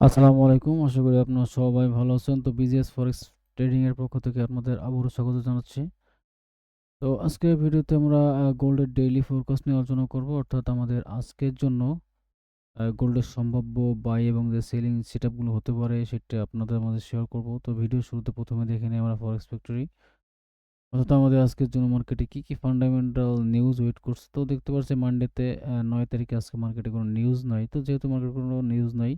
আসসালামু আলাইকুম। আশা করি আপনারা সবাই ভালো আছেন। তো বিজিএস ফরেক্স ট্রেডিং এর পক্ষ থেকে আপনাদের আবারও স্বাগত জানাচ্ছি। তো আজকের ভিডিওতে আমরা গোল্ডের ডেইলি ফোরকাস্ট নিয়ে আলোচনা করব। অর্থাৎ আমাদের আজকের জন্য গোল্ডের সম্ভাব্য বাই এবং যে সেলিং সেটআপগুলো হতে পারে সেটা আপনাদের মাঝে শেয়ার করব। তো ভিডিও শুরুতে প্রথমে দেখে নিই আমরা ফরেক্স ফ্যাক্টরি। অর্থাৎ আমাদের আজকের জন্য মার্কেটে কি ফান্ডামেন্টাল নিউজ ওয়েট করছে। তো দেখতে পাচ্ছি মানডেতে ৯ তারিখে আজকে মার্কেটে কোনো নিউজ নাই। তো যেহেতু মার্কেটে কোনো নিউজ নাই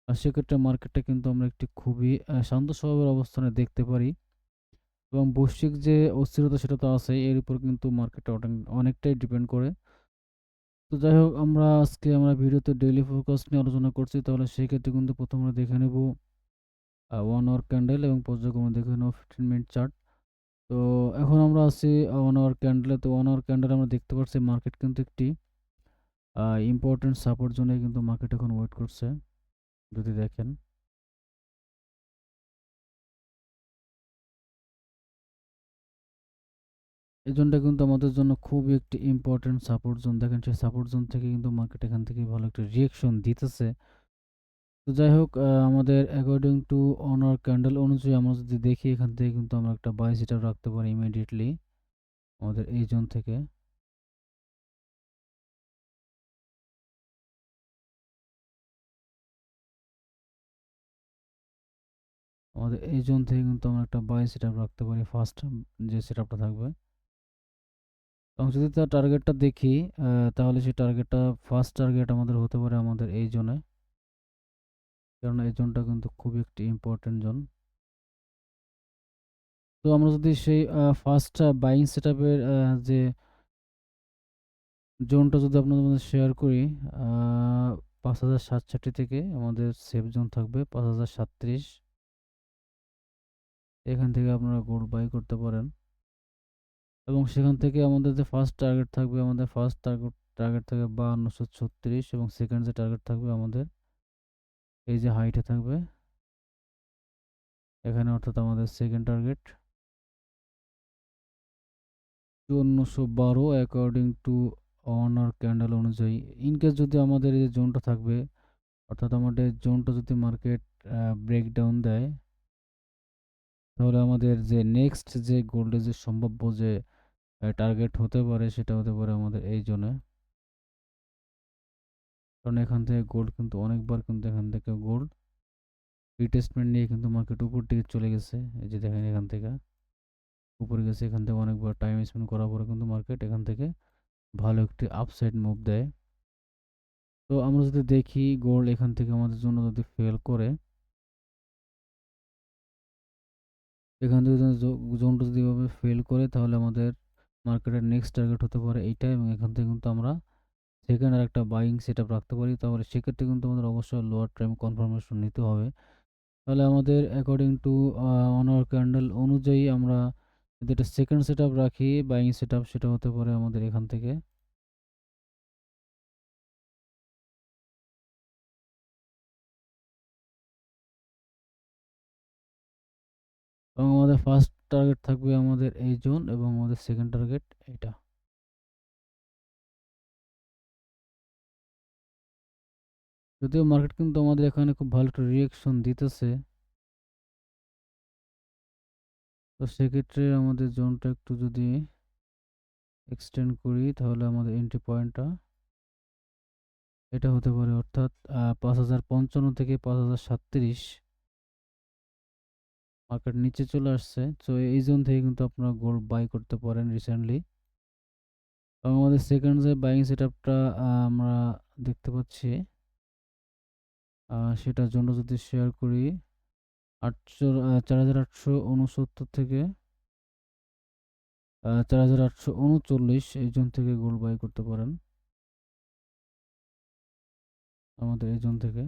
সেক্ষেত্রে মার্কেটটা কিন্তু আমরা একটি খুবই শান্ত স্বভাবের অবস্থানে দেখতে পারি এবং বৈশ্বিক যে অস্থিরতা সেটা তো আছেই। এর উপর কিন্তু মার্কেটটা অনেকটাই ডিপেন্ড করে। তো যাই হোক আমরা ভিডিওতে ডেইলি ফোরকাস্ট নিয়ে আলোচনা করছি। তাহলে সেক্ষেত্রে কিন্তু প্রথমে দেখে নেব 1 আওয়ার ক্যান্ডেল এবং পর্যায়ক্রমে দেখে নেব 15 মিনিট চার্ট। তো এখন আমরা আছি 1 আওয়ার ক্যান্ডেলে। তো 1 আওয়ার ক্যান্ডেলে আমরা দেখতে পাচ্ছি মার্কেট কিন্তু একটি ইম্পর্টেন্ট সাপোর্ট জোনে কিন্তু মার্কেট এখন ওয়েট করছে। যদি দেখেন এই জোনটা কিন্তু আমাদের জন্য খুবই একটি ইম্পর্টেন্ট সাপোর্ট জোন। দেখেন সেই সাপোর্ট জোন থেকে কিন্তু মার্কেট এখান থেকে ভালো একটা রিঅ্যাকশন দিতেছে। তো যাই হোক আমাদের অ্যাকর্ডিং টু অনার ক্যান্ডেল অনুযায়ী আমরা যদি দেখি এখান থেকে কিন্তু আমরা একটা বাই সেটআপ রাখতে পারি ইমিডিয়েটলি আমাদের এই জোন থেকে। আমাদের এই জোন থেকে কিন্তু আমরা একটা বাই সেটআপ রাখতে পারি ফার্স্ট যে সেটআপটা থাকবে। এবং যদি তার টার্গেটটা দেখি তাহলে সেই টার্গেটটা ফার্স্ট টার্গেট আমাদের হতে পারে আমাদের এই জোনে। কারণ এই জোনটা কিন্তু খুবই একটি ইম্পর্টেন্ট জোন। তো আমরা যদি সেই ফার্স্ট বাইং সেটআপের যে জোনটা যদি আপনাদের মধ্যে শেয়ার করি, ৫,০৬৭ থেকে আমাদের সেফ জোন থাকবে ৫,০৩৭। এখান থেকে আপনারা গোল্ড বাই করতে পারেন এবং সেখান থেকে আমাদের যে ফার্স্ট টার্গেট থাকবে আমাদের ফার্স্ট টার্গেট টার্গেট থাকবে ৫২৩৬ এবং সেকেন্ড যে টার্গেট থাকবে আমাদের এই যে হাইটে থাকবে এখানে, অর্থাৎ আমাদের second target ৫৪১২ according to honour candle অনুযায়ী। ইনকেস যদি আমাদের এই যে জোনটা থাকবে, অর্থাৎ আমাদের জোনটা যদি মার্কেট ব্রেকডাউন দেয় তাহলে আমাদের যে নেক্সট যে গোল্ডের যে সম্ভাব্য যে টার্গেট হতে পারে সেটা হতে পারে আমাদের এই জোনে। কারণ এখান থেকে গোল্ড কিন্তু অনেকবার কিন্তু এখান থেকে গোল্ড রিটেস্টমেন্ট নিয়ে কিন্তু মার্কেট উপর দিকে চলে গেছে। এই যে দেখেন এখান থেকে উপরে গেছে, এখান থেকে অনেকবার টাইম স্পেন্ড করার পরে কিন্তু মার্কেট এখান থেকে ভালো একটি আপসাইড মুভ দেয়। তো আমরা যদি দেখি গোল্ড এখান থেকে আমাদের জন্য যদি ফেল করে, এখান থেকে জোনটা যদি এভাবে ফেল করে তাহলে আমাদের মার্কেটের নেক্সট টার্গেট হতে পারে এইটা এবং এখান থেকে কিন্তু আমরা সেকেন্ড আর একটা বাইং সেটআপ রাখতে পারি। তাহলে সেক্ষেত্রে কিন্তু আমাদের অবশ্যই লোয়ার টাইম কনফার্মেশন নিতে হবে। তাহলে আমাদের অ্যাকর্ডিং টু অনার ক্যান্ডেল অনুযায়ী আমরা যদি একটা সেকেন্ড সেটআপ রাখি বাইং সেটআপ, সেটা হতে পারে আমাদের এখান থেকে এবং আমাদের ফার্স্ট টার্গেট থাকবে আমাদের এই জোন এবং আমাদের সেকেন্ড টার্গেট এইটা। যদিও মার্কেট কিন্তু আমাদের এখানে খুব ভালো একটা রিঅ্যাকশন দিতেছে, তো সেক্ষেত্রে আমাদের জোনটা একটু যদি এক্সটেন্ড করি তাহলে আমাদের এন্ট্রি পয়েন্টটা এটা হতে পারে, অর্থাৎ ৫,০৫৫ থেকে ৫,০৩৭ মার্কেট নিচে চলে আসছে। তো এই জোন থেকে কিন্তু আপনারা গোল্ড বাই করতে পারেন রিসেন্টলি। এবং আমাদের সেকেন্ড যে বাইং সেটআপটা আমরা দেখতে পাচ্ছি সেটার জন্য যদি শেয়ার করি ৪,৮৬৯ থেকে ৪,৮৩৯ এই জোন থেকে গোল্ড বাই করতে পারেন আমাদের এই জোন থেকে।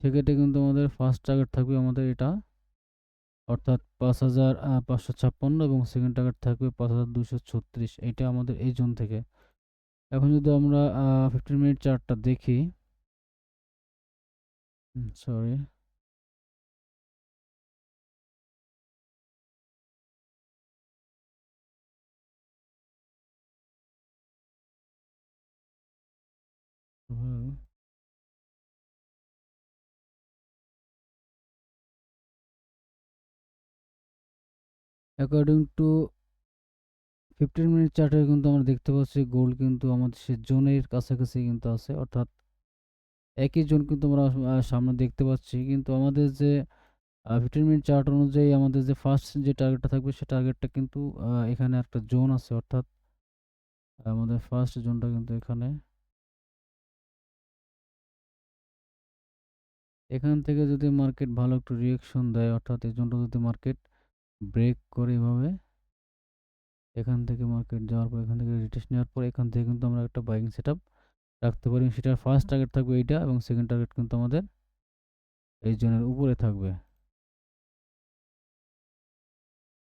সেক্ষেত্রে কিন্তু আমাদের ফার্স্ট টার্গেট থাকবে আমাদের এটা, অর্থাৎ ৫,৫৫৬ এবং সেকেন্ড টার্গেট থাকবে ৫,২৩৬। এটা আমাদের এই জোন থেকে। এখন যদি আমরা 15 মিনিট চার্টটা দেখি, সরি, অ্যাকর্ডিং টু 15 মিনিট চার্টে কিন্তু আমরা দেখতে পাচ্ছি গোল্ড কিন্তু আমাদের সে জোনের কাছাকাছি কিন্তু আছে, অর্থাৎ একই জোন কিন্তু আমরা সামনে দেখতে পাচ্ছি। কিন্তু আমাদের যে 15 মিনিট চার্ট অনুযায়ী আমাদের যে ফার্স্ট যে টার্গেটটা থাকবে সে টার্গেটটা কিন্তু এখানে একটা জোন আছে, অর্থাৎ আমাদের ফার্স্ট জোনটা কিন্তু এখানে। এখান থেকে যদি মার্কেট ভালো একটু রিঅ্যাকশন দেয়, অর্থাৎ এই জোনটা যদি মার্কেট ব্রেক করে এভাবে, এখান থেকে মার্কেট যাওয়ার পর এখান থেকে রিটেস্ট নেওয়ার পর এখান থেকে কিন্তু আমরা একটা বাইং সেটআপ রাখতে পারি। সেটার ফার্স্ট টার্গেট থাকবে এইটা এবং সেকেন্ড টার্গেট কিন্তু আমাদের এই জোনের উপরে থাকবে।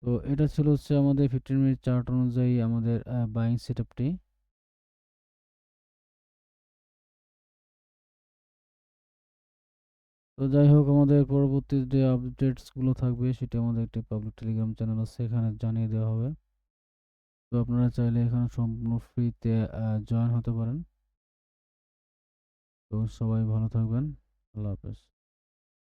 তো এটা ছিল হচ্ছে আমাদের 15 মিনিট চার্ট অনুযায়ী আমাদের বাইং সেটআপটি। তো যাই হোক, আমাদের পরবর্তী যে আপডেটসগুলো থাকবে সেটা আমাদের একটি পাবলিক টেলিগ্রাম চ্যানেল আছে, এখানে জানিয়ে দেওয়া হবে। তো আপনারা চাইলে এখানে সম্পূর্ণ ফ্রিতে জয়েন হতে পারেন। তো সবাই ভালো থাকবেন। আল্লাহ হাফেজ।